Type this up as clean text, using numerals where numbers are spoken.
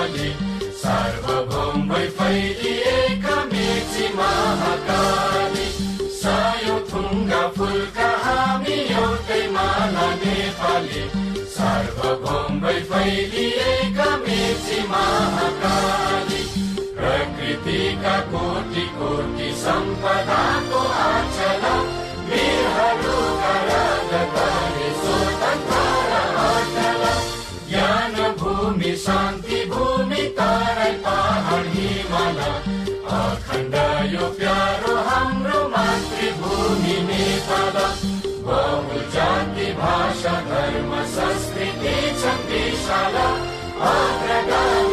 नेपाली सार्वभौम भई फैलिएका मेची महाकाली सयौं थुङ्गा फुलका हामी एउटै माला नेपाली सार्वभौम भई फैलिएका मेची महाकाली प्रकृतिका कोटि कोटि सम्पदाको आचल वीरहरूका राजधानी स्वतन्त्र र अचल ज्ञान भूमि शान्ति भूमि तराई पहाड हिमाल अखण्ड यो प्यारो हाम्रो मातृभूमि नेपाल बहु जाति भाषा धर्म संस्कृति छन् विशाल अग्रगामी